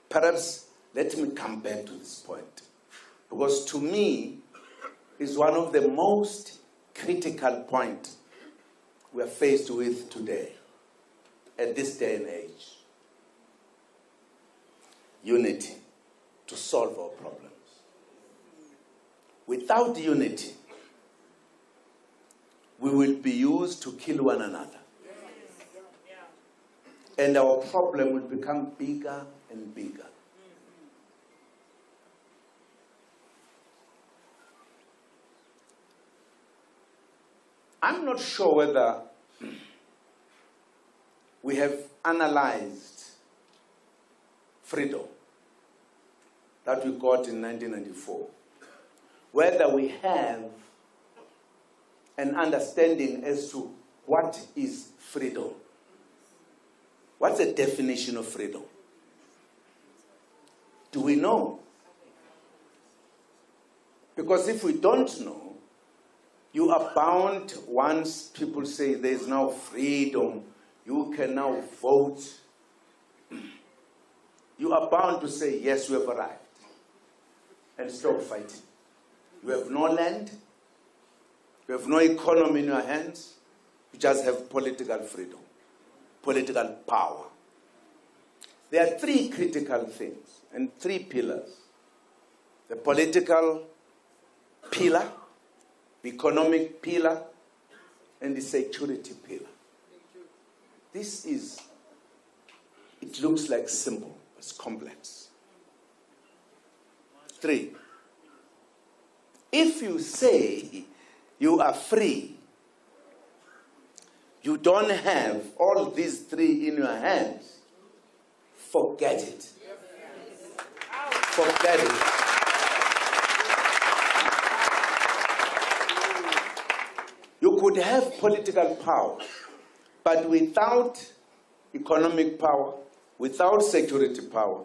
perhaps let me come back to this point, because to me, it's one of the most critical points we are faced with today, at this day and age. Unity to solve our problems. Without unity, we will be used to kill one another. And our problem will become bigger and bigger. I'm not sure whether we have analyzed freedom that we got in 1994. Whether we have an understanding as to what is freedom. What's the definition of freedom? Do we know? Because if we don't know, you are bound, once people say there is now freedom, you can now vote. You are bound to say, yes, you have arrived. And stop fighting. You have no land. You have no economy in your hands. You just have political freedom, political power. There are three critical things and three pillars. The political pillar, the economic pillar, and the security pillar. This is, it looks like simple, it's complex. 3, if you say you are free, you don't have all these 3 in your hands, forget it. Forget it. You could have political power, but without economic power, without security power,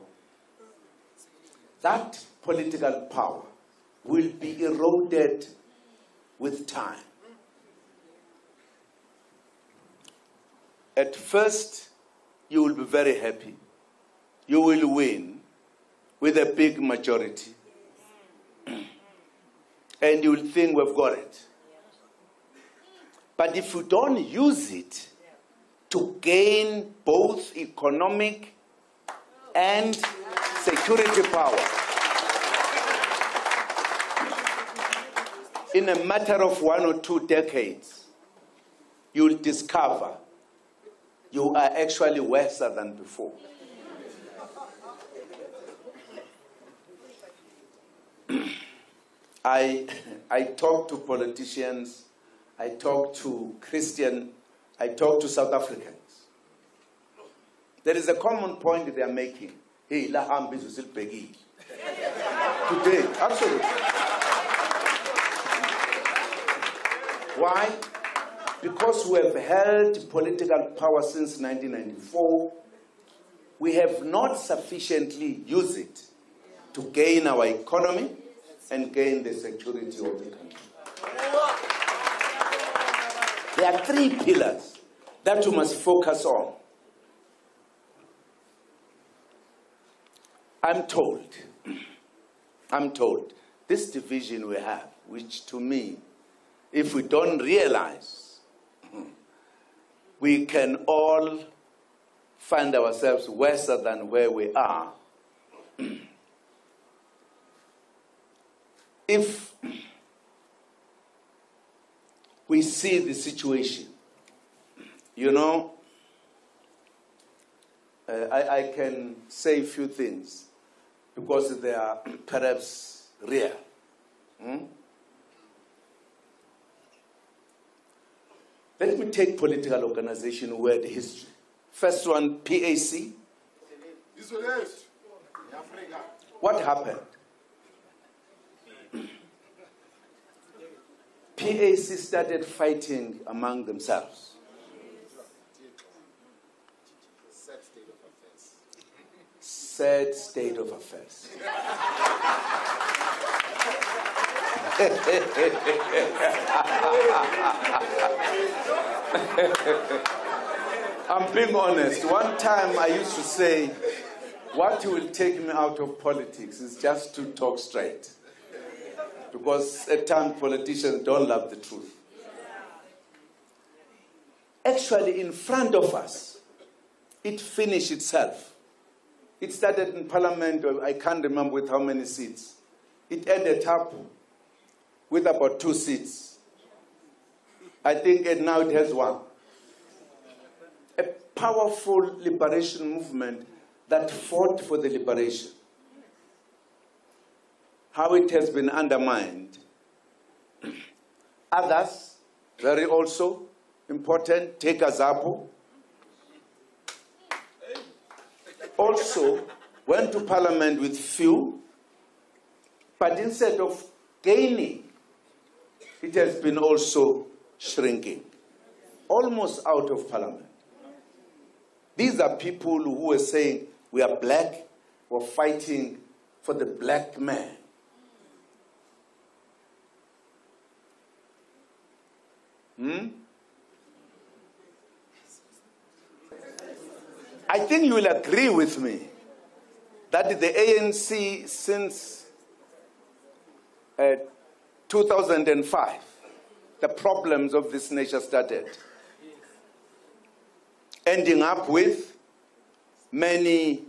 that political power will be eroded with time. At first, you will be very happy. You will win with a big majority. And you will think we've got it. But if you don't use it to gain both economic and security power, in a matter of 1 or 2 decades, you'll discover you are actually worse than before. I talk to politicians, I talk to Christian, I talk to South Africans. There is a common point they are making. Hey, la hambi zusilpegi. Today, absolutely. Why? Because we have held political power since 1994, we have not sufficiently used it to gain our economy and gain the security of the country. There are 3 pillars that you must focus on. I'm told, this division we have, which to me, if we don't realize, we can all find ourselves worse than where we are. If we see the situation, you know, I can say a few things because they are perhaps real. Let me take political organization word history. First one, PAC. What happened? PAC started fighting among themselves. Sad state of affairs. I'm being honest. One time I used to say, What will take me out of politics is just to talk straight. Because at times politicians don't love the truth. Actually, in front of us, it finished itself. It started in Parliament, I can't remember with how many seats. It ended up with about 2 seats. I think now it has 1. A powerful liberation movement that fought for the liberation. How it has been undermined. Others, very also important, take Azapo. Also went to Parliament with few, but instead of gaining, it has been also shrinking, almost out of Parliament. These are people who were saying, we are black, we're fighting for the black man. I think you will agree with me that the ANC since 2005, the problems of this nation started, ending up with many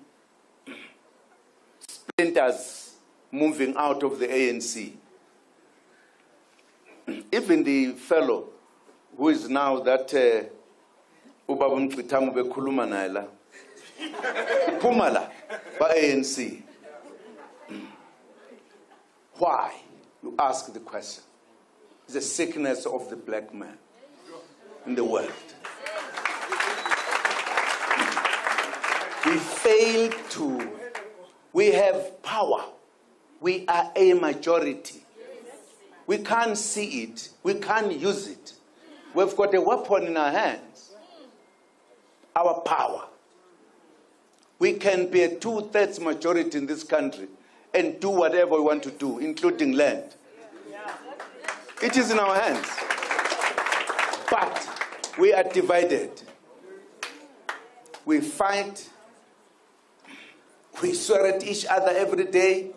splinters moving out of the ANC. Even the fellow who is now that Ubaba Mqitamu bekhuluma naye la, uphuma la ba ANC. Why? You ask the question. It's the sickness of the black man in the world. We fail to, we have power. We are a majority. We can't see it. We can't use it. We've got a weapon in our hands. Our power. We can be a 2/3 majority in this country and do whatever we want to do, including land. It is in our hands. But we are divided. We fight. We swear at each other every day.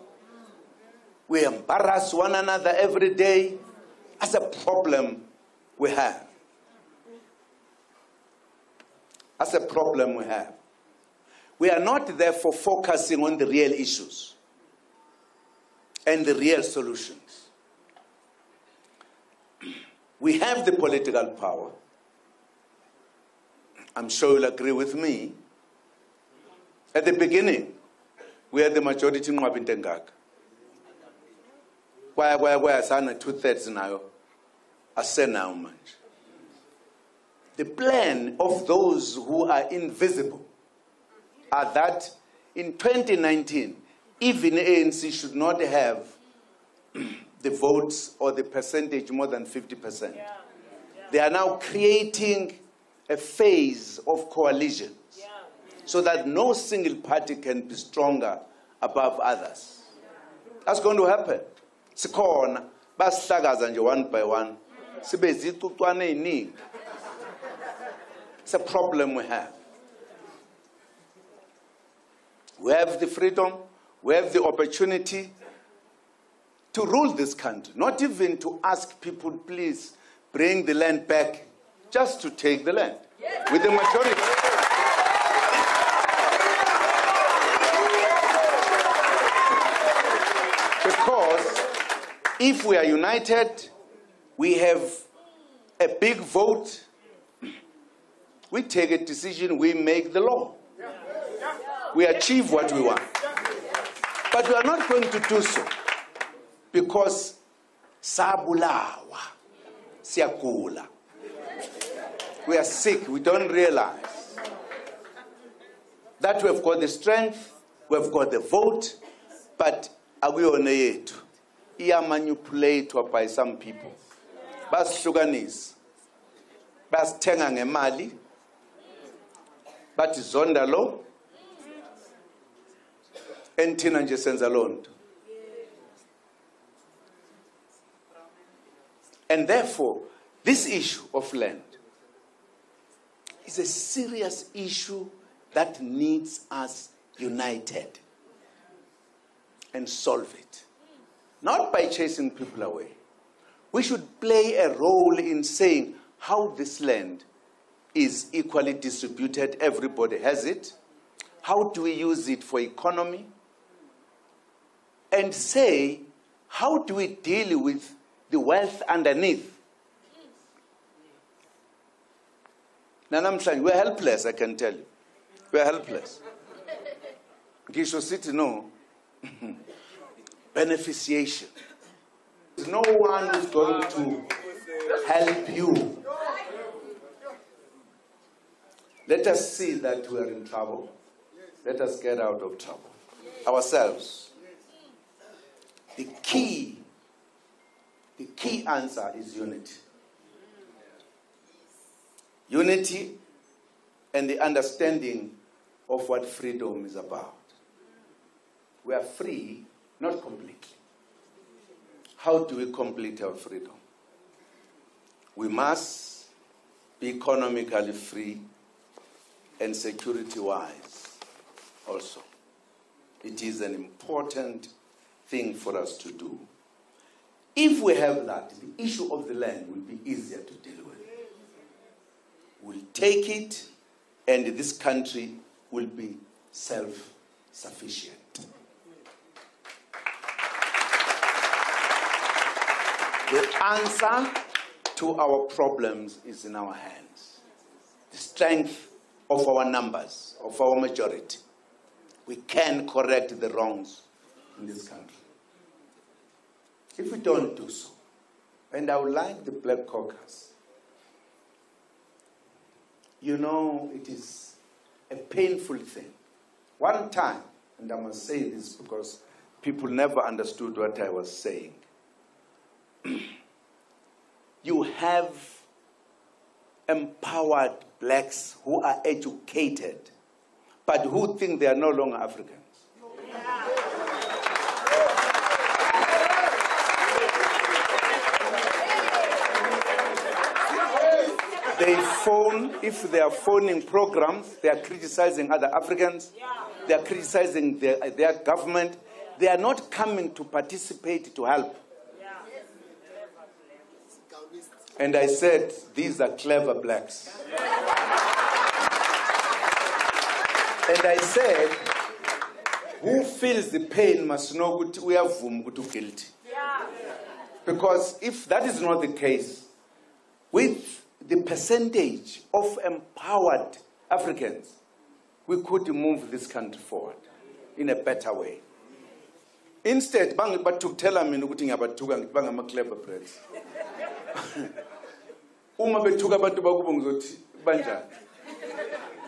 We embarrass one another every day. That's a problem we have. That's a problem we have. We are not therefore focusing on the real issues and the real solutions. We have the political power. I'm sure you'll agree with me. At the beginning, we had the majority in Mwabintengaka. Why sana 2/3 nayo asena manje. The plan of those who are invisible are that in 2019, even ANC should not have the votes or the percentage more than 50%. They are now creating a phase of coalitions so that no single party can be stronger above others. That's going to happen. Sikhona basihlakaza nje one by one. Sibe zicucwane eziningi. It's a problem we have. We have the freedom, we have the opportunity to rule this country, not even to ask people, please bring the land back, just to take the land with the majority. Because if we are united, we have a big vote, we take a decision, we make the law. We achieve what we want. But we are not going to do so because sabulawa, siyagula. We are sick, we don't realize that we have got the strength, we have got the vote, but akuyona yethu. Iya manipulated by some people. Basihlukanisa. Basithenga ngemali. Bathi zonda lo. Enthina nje senza lonto. And therefore, this issue of land is a serious issue that needs us united and solve it. Not by chasing people away. We should play a role in saying how this land is equally distributed. Everybody has it. How do we use it for economy? And say, how do we deal with the wealth underneath? We're helpless, I can tell you. We're helpless. Gisho City, no. Beneficiation. There's no one who's going to help you. Let us see that we are in trouble. Let us get out of trouble. Ourselves. The key answer is unity. Unity and the understanding of what freedom is about. We are free, not completely. How do we complete our freedom? We must be economically free and security-wise also. It is an important thing for us to do. If we have that, the issue of the land will be easier to deal with. We'll take it, and this country will be self-sufficient. The answer to our problems is in our hands. The strength of our numbers, of our majority. We can correct the wrongs in this country. If we don't do so, and I would like the Black Caucus, you know, it is a painful thing. One time, and I must say this because people never understood what I was saying, you have empowered blacks who are educated, but who think they are no longer Africans. They phone, if they are phoning programs, they are criticizing other Africans, they are criticizing their government. They are not coming to participate to help. And I said, these are clever blacks. And I said, who feels the pain must know that we are guilty. Because if that is not the case, with the percentage of empowered Africans, we could move this country forward in a better way. Instead, but to tell me about clever brains.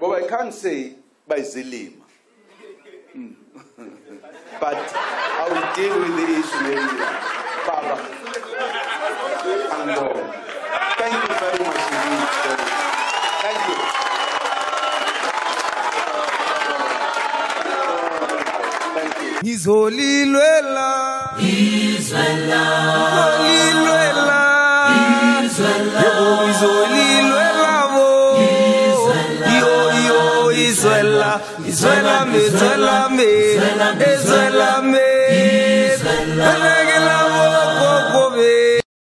But I can't say by Zilima. But I will deal with the issue later. Baba. And thank you very much indeed. Thank you. Thank you. He's holy Luella. He's Luella. Holy Luella. He's Luella. He's holy Luella. Israela, Israela, Israela, Israela, Israela,